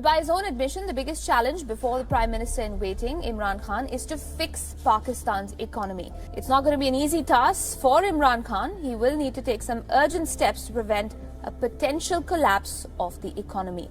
By his own admission, the biggest challenge before the Prime Minister in waiting, Imran Khan, is to fix Pakistan's economy. It's not going to be an easy task for Imran Khan. He will need to take some urgent steps to prevent a potential collapse of the economy.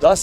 10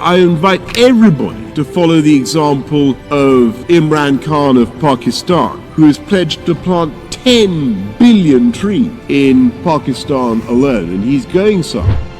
I invite everybody to follow the example of Imran Khan of Pakistan, who has pledged to plant 10 billion trees in Pakistan alone, and he's going some.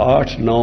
8, 9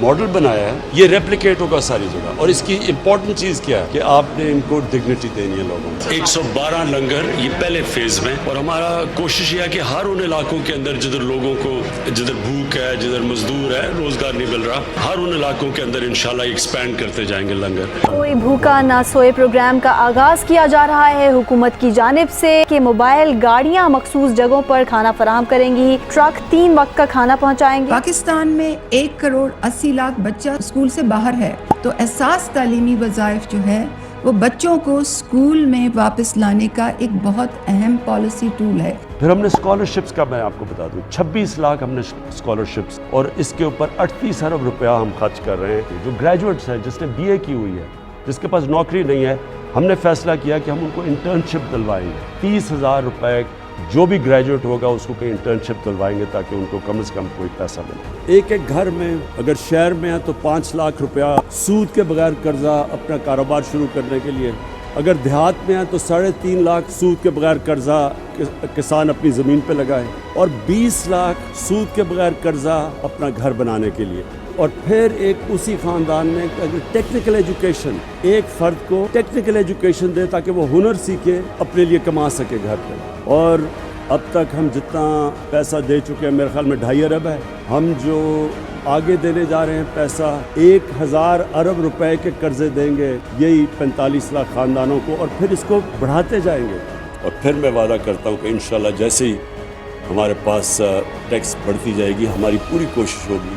model بنایا ہے یہ replicate ہوگا ساری جگہ, اور اس کی important چیز کیا ہے کہ آپ نے ان کو ڈگنیٹی دینی ہے لوگوں کو. 112 لنگر یہ پہلے فیز میں, اور ہمارا کوشش یہ ہے کہ ہر ان علاقوں کے اندر جدھر لوگوں کو جدھر بھوک ہے, جدھر مزدور ہے, روزگار نہیں مل رہا, ہر ان علاقوں کے اندر انشاءاللہ ایکسپینڈ کرتے جائیں گے لنگر. کوئی بھوکا نہ سوئے پروگرام کا آغاز کیا جا رہا ہے حکومت کی جانب سے کہ موبائل گاڑیاں مخصوص جگہوں پر کھانا فراہم کریں گی, ٹرک 3 وقت کا کھانا پہنچائیں گے. پاکستان میں 1 کروڑ 80 لاکھ بچہ اسکول سے باہر ہے, تو احساس تعلیمی وظائف جو ہے وہ بچوں کو اسکول میں واپس لانے کا ایک بہت اہم پالیسی ٹول ہے. پھر ہم نے اسکالرشپس کا میں آپ کو بتا دوں 26 لاکھ ہم نے اسکالرشپس, اور اس کے اوپر 38 ارب روپیہ ہم خرچ کر رہے ہیں. جو گریجویٹس ہیں, جس نے BA کی ہوئی ہے, جس کے پاس نوکری نہیں ہے, ہم نے فیصلہ کیا کہ ہم ان کو انٹرنشپ دلوائیں گے. 30,000 روپے جو بھی گریجویٹ ہوگا اس کو کہیں انٹرنشپ دلوائیں گے تاکہ ان کو کم از کم کوئی پیسہ ملے. ایک گھر میں اگر شہر میں ہے تو 5 لاکھ روپیہ سود کے بغیر قرضہ اپنا کاروبار شروع کرنے کے لیے, اگر دیہات میں ہے تو 3.5 لاکھ سود کے بغیر قرضہ کسان اپنی زمین پہ لگائے, اور 20 لاکھ سود کے بغیر قرضہ اپنا گھر بنانے کے لیے. اور پھر ایک اسی خاندان میں ٹیکنیکل ایجوکیشن, ایک فرد کو ٹیکنیکل ایجوکیشن دے تاکہ وہ ہنر سیکھے, اپنے لیے کما سکے گھر پہ. اور اب تک ہم جتنا پیسہ دے چکے ہیں میرے خیال میں 2.5 ارب ہے. ہم جو آگے دینے جا رہے ہیں پیسہ 1000 ارب روپے کے قرضے دیں گے یہی 45 لاکھ خاندانوں کو, اور پھر اس کو بڑھاتے جائیں گے. اور پھر میں وعدہ کرتا ہوں کہ انشاءاللہ جیسے ہی ہمارے پاس ٹیکس بڑھتی جائے گی, ہماری پوری کوشش ہوگی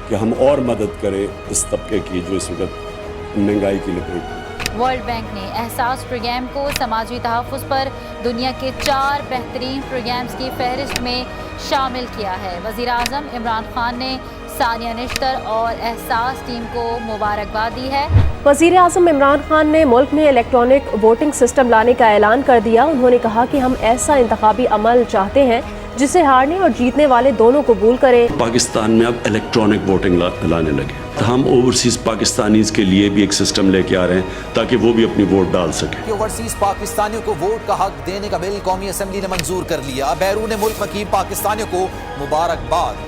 کہ ہم اور مدد کریں اس طبقے کی جو اس وقت مہنگائی کی لپیٹ. ورلڈ بینک نے احساس پروگرام کو سماجی تحفظ پر دنیا کے 4 بہترین پروگرامز کی فہرست میں شامل کیا ہے. وزیر اعظم عمران خان نے ثانیہ نشتر اور احساس ٹیم کو مبارکباد دی ہے. وزیر اعظم عمران خان نے ملک میں الیکٹرانک ووٹنگ سسٹم لانے کا اعلان کر دیا. انہوں نے کہا کہ ہم ایسا انتخابی عمل چاہتے ہیں جسے ہارنے اور جیتنے والے دونوں قبول کریں. پاکستان میں اب الیکٹرانک ووٹنگ لانے لگے. ہم اوورسیز پاکستانیز کے لیے بھی ایک سسٹم لے کے آ رہے ہیں تاکہ وہ بھی اپنی ووٹ ڈال سکیں. اوورسیز پاکستانیوں کو ووٹ کا حق دینے کا بل قومی اسمبلی نے منظور کر لیا. بیرون ملک مقیم پاکستانیوں کو مبارکباد.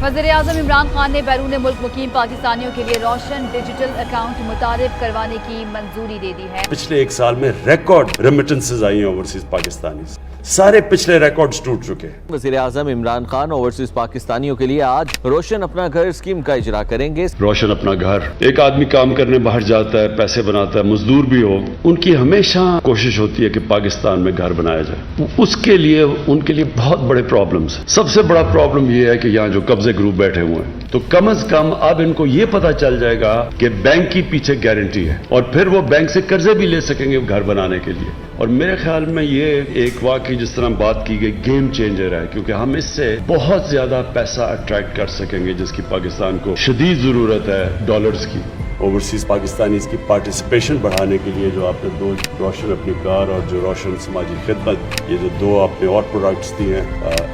وزیر اعظم عمران خان نے بیرون ملک مقیم پاکستانیوں کے لیے روشن ڈیجیٹل اکاؤنٹ متعارف کروانے کی منظوری دے دی ہے. پچھلے 1 سال میں ریکارڈ ریمیٹنسز آئی ہیں اوورسیز پاکستانی سے. سارے پچھلے ریکارڈز ٹوٹ چکے. وزیر اعظم عمران خان اوورسیز پاکستانیوں کے لیے آج روشن اپنا گھر اسکیم کا اجرا کریں گے. روشن اپنا گھر, ایک آدمی کام کرنے باہر جاتا ہے, پیسے بناتا ہے, مزدور بھی ہو, ان کی ہمیشہ کوشش ہوتی ہے کہ پاکستان میں گھر بنایا جائے. اس کے لیے ان کے لیے بہت بڑے پرابلمز. سب سے بڑا پرابلم یہ ہے کہ یہاں جو قبضے گروپ بیٹھے ہوئے ہیں, تو کم از کم اب ان کو یہ پتا چل جائے گا کہ بینک کی پیچھے گارنٹی ہے, اور پھر وہ بینک سے قرضے بھی لے سکیں گے گھر بنانے کے لیے. اور میرے خیال میں یہ ایک واقعی جس طرح بات کی گئی گیم چینجر ہے, کیونکہ ہم اس سے بہت زیادہ پیسہ اٹریکٹ کر سکیں گے جس کی پاکستان کو شدید ضرورت ہے, ڈالرز کی. اوورسیز پاکستانیز کی پارٹیسپیشن بڑھانے کے لیے جو آپ نے 2 روشن اپنی کار اور جو روشن سماجی خدمت, یہ جو 2 آپ نے اور پروڈکٹس دی ہیں,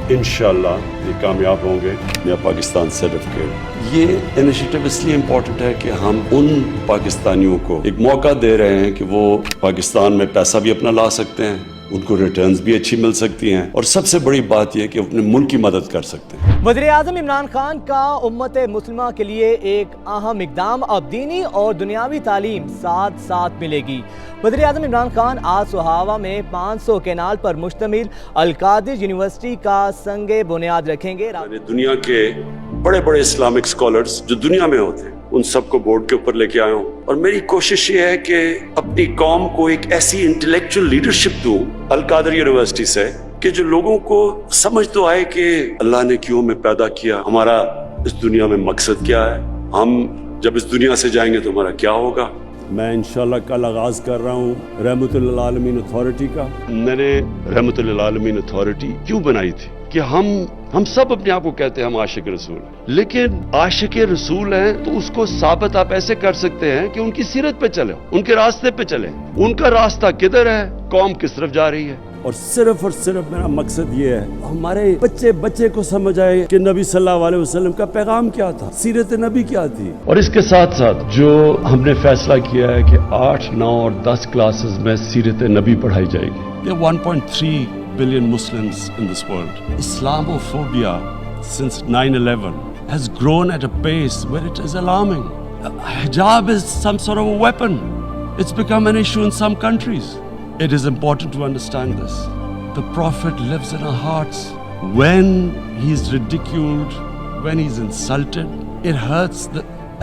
انشاءاللہ یہ کامیاب ہوں گے. نیا پاکستان سرٹیفکیٹ یہ انیشیٹو اس لیے امپورٹنٹ ہے کہ ہم ان پاکستانیوں کو ایک موقع دے رہے ہیں کہ وہ پاکستان میں پیسہ بھی اپنا لا سکتے ہیں, ان کو ریٹرنز بھی اچھی مل سکتی ہیں, اور سب سے بڑی بات یہ کہ اپنے ملک کی مدد کر سکتے ہیں. وزیر اعظم عمران خان کا امت مسلمہ کے لیے ایک اہم اقدام, اب دینی اور دنیاوی تعلیم ساتھ ساتھ ملے گی. وزیر اعظم عمران خان آج سہاوا میں 500 کینال پر مشتمل القادر یونیورسٹی کا سنگ بنیاد رکھیں گے. دنیا کے بڑے بڑے اسلامک اسکالرز جو دنیا میں ہوتے ہیں ان سب کو بورڈ کے اوپر لے کے آیا ہوں, اور میری کوشش یہ ہے کہ اپنی قوم کو ایک ایسی انٹلیکچوئل لیڈرشپ دوں القادر یونیورسٹی سے کہ جو لوگوں کو سمجھ تو آئے کہ اللہ نے کیوں ہمیں پیدا کیا, ہمارا اس دنیا میں مقصد کیا ہے, ہم جب اس دنیا سے جائیں گے تو ہمارا کیا ہوگا. میں انشاءاللہ کل آغاز کر رہا ہوں رحمت للعالمین اتھارٹی کا. میں نے رحمت للعالمین اتھارٹی کیوں بنائی تھی کہ ہم سب اپنے آپ کو کہتے ہیں ہم عاشق رسول ہیں, لیکن عاشق رسول ہیں تو اس کو ثابت آپ ایسے کر سکتے ہیں کہ ان کی سیرت پہ چلیں, ان کے راستے پہ چلیں. ان کا راستہ کدھر ہے, قوم کس طرف جا رہی ہے, اور صرف میرا مقصد یہ ہے ہمارے بچے کو سمجھ آئے کہ نبی صلی اللہ علیہ وسلم کا پیغام کیا تھا, سیرت نبی کیا تھی. اور اس کے ساتھ ساتھ جو ہم نے فیصلہ کیا ہے کہ 8, 9 اور 10 کلاسز میں سیرت نبی پڑھائی جائے گی. 1.3 billion Muslims in this world. Islamophobia since 9/11 has grown at a pace where it is alarming. Hijab is some sort of a weapon. It's become an issue in some countries. It is important to understand this. The Prophet lives in our hearts. When he's ridiculed, when he's insulted, it hurts.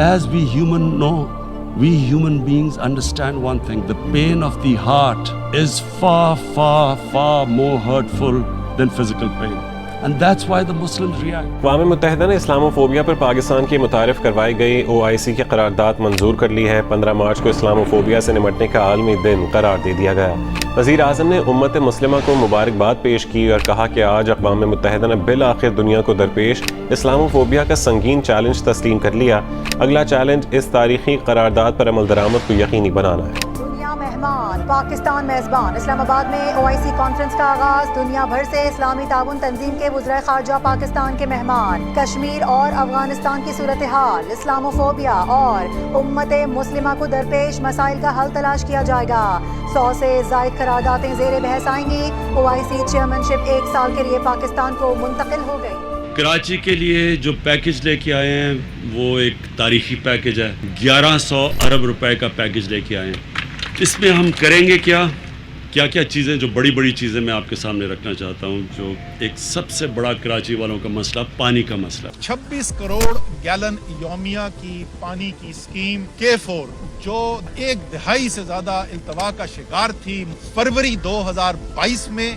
As we human beings understand one thing: the pain of the heart is far, far, far more hurtful than physical pain. And that's why the Muslims react. اقوام متحدہ نے Islamophobia پر پاکستان کی متعارف کروائی گئی OIC کی قرارداد منظور کر لی ہے. 15 مارچ کو اسلاموفوبیا سے نمٹنے کا عالمی دن قرار دے دیا گیا. وزیر اعظم نے امت مسلمہ کو مبارکباد پیش کی اور کہا کہ آج اقوام متحدہ نے بالآخر دنیا کو درپیش اسلاموفوبیا کا سنگین چیلنج تسلیم کر لیا. اگلا چیلنج اس تاریخی قرارداد پر عمل درآمد کو یقینی بنانا ہے. مہمان پاکستان میزبان. اسلام آباد میں OIC کانفرنس کا آغاز. دنیا بھر سے اسلامی تعاون تنظیم کے وزرائے خارجہ پاکستان کے مہمان. کشمیر اور افغانستان کی صورتحال، اسلاموفوبیا اور امت مسلمہ کو درپیش مسائل کا حل تلاش کیا جائے گا. 100 سے زائد قراردادیں زیر بحث آئیں گی. OIC چیئرمینشپ 1 سال کے لیے پاکستان کو منتقل ہو گئی. کراچی کے لیے جو پیکج لے کے آئے ہیں وہ ایک تاریخی پیکج ہے. 1100 ارب روپے کا پیکج لے کے آئے ہیں. اس میں ہم کریں گے کیا چیزیں، جو بڑی بڑی چیزیں میں آپ کے سامنے رکھنا چاہتا ہوں. جو ایک سب سے بڑا کراچی والوں کا مسئلہ پانی کا مسئلہ. 26 کروڑ گیلن یومیہ کی پانی کی اسکیم K4 جو 1 دہائی سے زیادہ التوا کا شکار تھی، فروری 2022 میں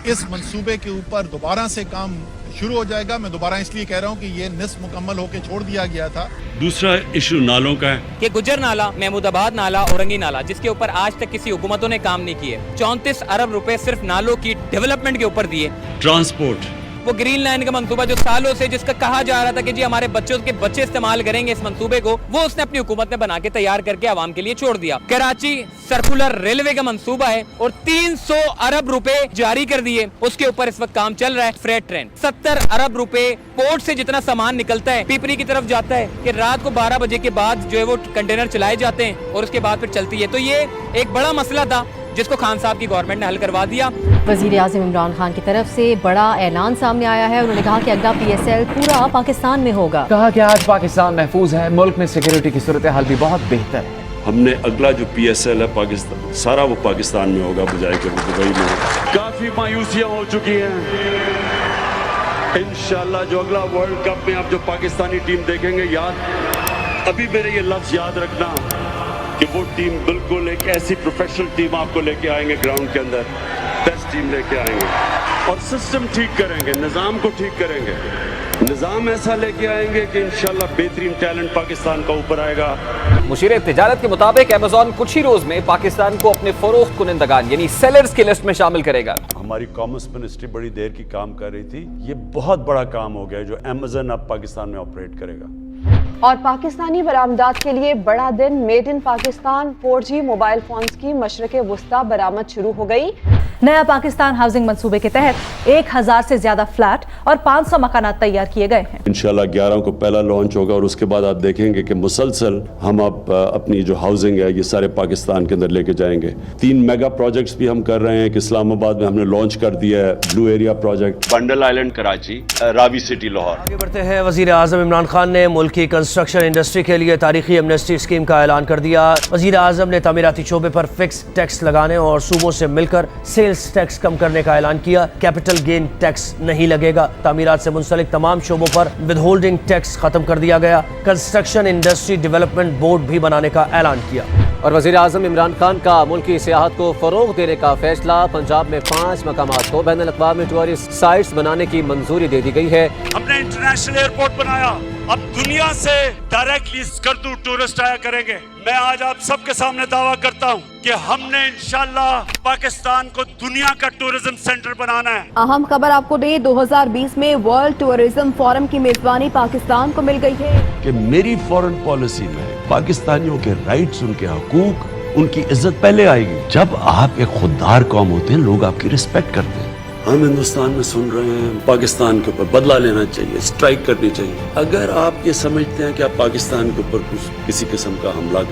اس منصوبے کے اوپر دوبارہ سے کام شروع ہو جائے گا. میں دوبارہ اس لیے کہہ رہا ہوں کہ یہ نصف مکمل ہو کے چھوڑ دیا گیا تھا. دوسرا ایشو نالوں کا ہے کہ گجر نالا، محمود آباد نالا، اورنگی نالا، جس کے اوپر آج تک کسی حکومتوں نے کام نہیں کیے. 34 ارب روپے صرف نالوں کی ڈیولپمنٹ کے اوپر دیے. ٹرانسپورٹ، وہ گرین لائن کا منصوبہ جو سالوں سے جس کا کہا جا رہا تھا کہ جی ہمارے بچوں کے بچے استعمال کریں گے اس منصوبے کو، وہ اس نے اپنی حکومت نے بنا کے تیار کر کے عوام کے لیے چھوڑ دیا. کراچی سرکولر ریلوے کا منصوبہ ہے اور 300 ارب روپے جاری کر دیے. اس کے اوپر اس وقت کام چل رہا ہے. فریٹ ٹرین 70 ارب روپے. پورٹ سے جتنا سامان نکلتا ہے پیپری کی طرف جاتا ہے کہ رات کو 12 بجے کے بعد جو ہے وہ کنٹینر چلائے جاتے ہیں اور اس کے بعد پھر چلتی ہے. تو یہ ایک بڑا مسئلہ تھا جس کو خان صاحب کی گورنمنٹ نے حل کروا دیا. وزیر اعظم عمران خان کی طرف سے بڑا اعلان سامنے آیا ہے. انہوں نے کہا کہ اگلا PSL پورا پاکستان میں ہوگا. کہا کہ آج پاکستان محفوظ ہے، ملک میں سیکیورٹی کی صورتحال بھی بہت بہتر ہے. ہم نے اگلا جو PSL ہے پاکستان سارا وہ پاکستان میں ہوگا بجائے کہ وہ دبئی میں. کافی مایوسیاں ہو چکی ہیں. انشاءاللہ جو اگلا ورلڈ کپ میں آپ جو پاکستانی ٹیم دیکھیں گے، ابھی میرے یہ لفظ یاد رکھنا کہ وہ ٹیم بالکل ایک ایسی پروفیشنل ٹیم آپ کو لے کے آئیں گے گراؤنڈ کے اندر. بیسٹ ٹیم لے کے آئیں گے اور سسٹم ٹھیک کریں گے، نظام کو ٹھیک کریں گے. نظام ایسا لے کے آئیں گے کہ انشاءاللہ بہترین ٹیلنٹ پاکستان کا اوپر آئے گا. مشیر تجارت کے مطابق ایمیزون کچھ ہی روز میں پاکستان کو اپنے فروخت کنندگان یعنی سیلرز کی لسٹ میں شامل کرے گا. ہماری کامرس منسٹری بڑی دیر کی کام کر رہی تھی. یہ بہت بڑا کام ہو گیا جو ایمیزون اب پاکستان میں آپریٹ کرے گا. اور پاکستانی برآمدات کے لیے بڑا دن. Made in Pakistan 4G mobile phones کی مشرق وسطی برآمد شروع ہو گئی. نیا پاکستان ہاؤسنگ منصوبے کے تحت 1000 سے زیادہ فلیٹ اور 500 مکانات تیار کیے گئے ہیں. انشاءاللہ 11 کو پہلا لانچ ہوگا اور اس کے بعد آپ دیکھیں گے کہ مسلسل ہم اب اپنی جو ہاؤسنگ ہے یہ سارے پاکستان کے اندر لے کے جائیں گے. 3 میگا پروجیکٹس بھی ہم کر رہے ہیں کہ اسلام آباد میں ہم نے لانچ کر دیا ہے blue area project, bundle island Karachi, Ravi city Lahore. آگے بڑھتے ہیں. وزیر اعظم عمران خان نے ملک کی کنسٹرکشن انڈسٹری کے لیے تاریخی ایمنسٹی اسکیم کا اعلان کر دیا. وزیر اعظم نے تعمیراتی شعبے پر فکس ٹیکس لگانے اور صوبوں سے مل کر سیلز ٹیکس کم کرنے کا اعلان کیا. کیپٹل گین ٹیکس نہیں لگے گا. تعمیرات سے منسلک تمام شعبوں پر ود ہولڈنگ ٹیکس ختم کر دیا گیا. کنسٹرکشن انڈسٹری ڈیولپمنٹ بورڈ بھی بنانے کا اعلان کیا. اور وزیر اعظم عمران خان کا ملکی سیاحت کو فروغ دینے کا فیصلہ. پنجاب میں 5 مقامات کو بین الاقوامی ٹورسٹ سائٹس بنانے کی منظوری دے دی گئی ہے. ہم نے انٹرنیشنل ایئرپورٹ بنایا. اب دنیا سے ڈائریکٹلی اسکردو ٹورسٹ آیا کریں گے. میں آج آپ سب کے سامنے دعویٰ کرتا ہوں کہ ہم نے انشاءاللہ پاکستان کو دنیا کا ٹورزم سینٹر بنانا ہے. اہم خبر آپ کو دیں، 2020 میں ورلڈ ٹورزم فورم کی میزبانی پاکستان کو مل گئی ہے. کہ میری فورن پالیسی میں پاکستانیوں کے رائٹس، ان کے حقوق، ان کی عزت پہلے آئے گی. جب آپ ایک خوددار قوم ہوتے ہیں لوگ آپ کی رسپیکٹ کرتے ہیں. ہم ہندوستان میں سن رہے ہیں پاکستان کے اوپر بدلہ لینا چاہیے، اسٹرائک کرنی چاہیے. اگر آپ یہ سمجھتے ہیں کہ آپ پاکستان کے اوپر کسی قسم کا حملہ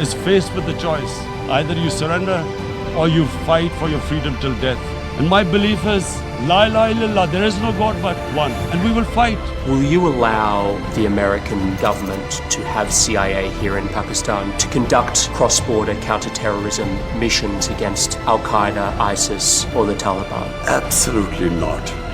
is faced with the choice. Either you surrender or you fight for your freedom till death. And my belief is, La ilaha illallah, there is no God but one. And we will fight. Will you allow the American government to have CIA here in Pakistan to conduct cross-border counter-terrorism missions against Al-Qaeda, ISIS or the Taliban? Absolutely not.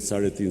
3.5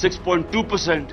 6.2%,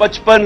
55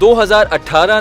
2018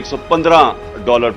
$115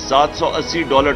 $780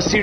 80